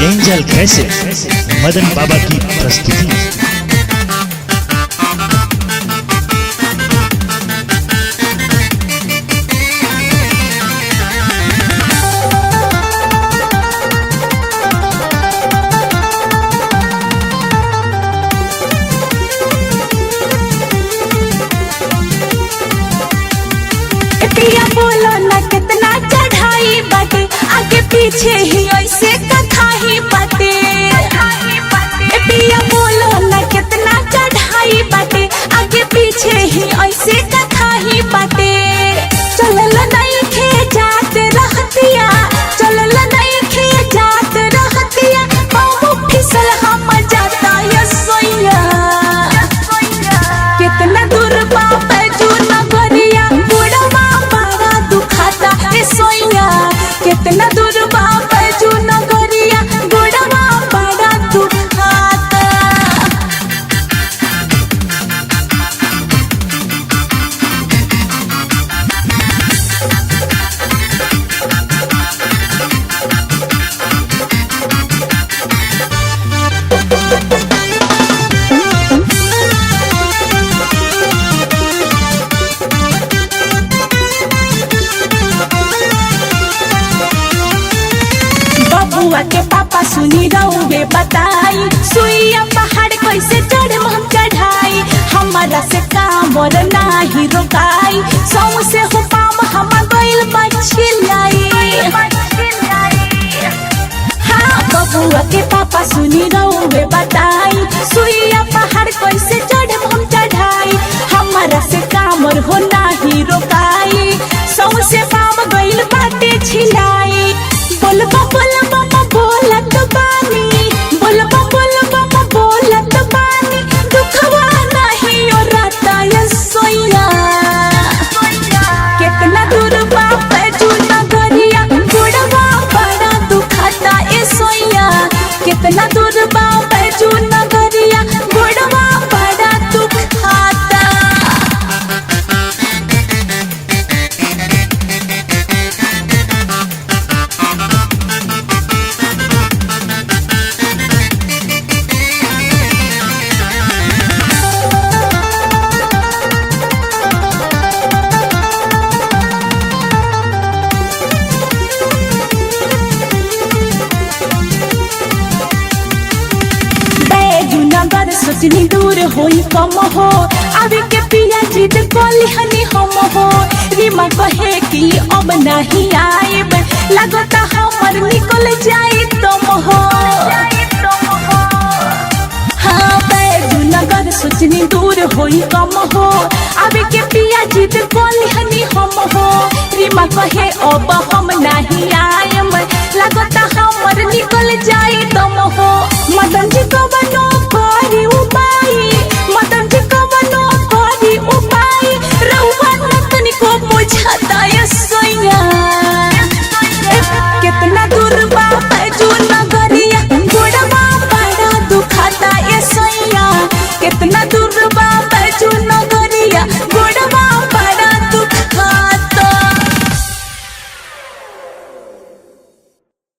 Angel cassette मदन बाबा की प्रस्तुति। पिया बोलो ना कितना चढ़ाई बाटे, आगे पीछे ही ऐसे कथा ही बाटे। पिया बोलो ना कितना चढ़ाई बाटे, आगे पीछे ही ऐसे कथा ही बाटे। चलल नहीं खे जात रहतिया, चलल नहीं खे जात रहतिया, पाँव फिसल हम जाता ये सोइया। कितना दूर बाप जू नगरिया, बुढ़वा बड़ा दुखाता ए सोइया। कितना दूर बाप जू नगरिया, बुढ़वा बड़ा दुखाता। बबुआ के पापा सुनी रहुए बताई, सुइया पहाड़ कैसे चढ़े हम चढ़ाई। हमारा से काम और नाही रोकाई, सौ से हो पाम हम गइल बचिलाई। हाँ बबुआ के पापा सुनी रहुए बताई, सुइया पहाड़ कैसे चढ़े हम चढ़ाई। हमारा से काम और हो नाही रोकाई, सौ से पाम गइल बाटे छिलाई। बोलबा बोलबा बोलत बानी, बोलबा बोलबा बोलत बानी, दुखवा नहीं और राता ये सोइया। कितना दूर बाप जू नगरिया, बुढ़वा बड़ा दुखाता ए सोइया। कितना दूर बाप जू नगरिया, बुढ़वा बड़ा दुखाता। नगर सोचनी दूर होई कम हो, अभी के पिया जिद कोली हनी हम हो। रीमा कहे कि अब नहीं आइब, लगता हमर निकल जाई तुम हो। हाँ बैजू नगर सोचनी दूर होई कम हो, अभी के पिया जिद कोली हनी हम हो। रीमा कहे अब हम नहीं आइब, लगता हमर निकल जाई तुम हो। मदन जी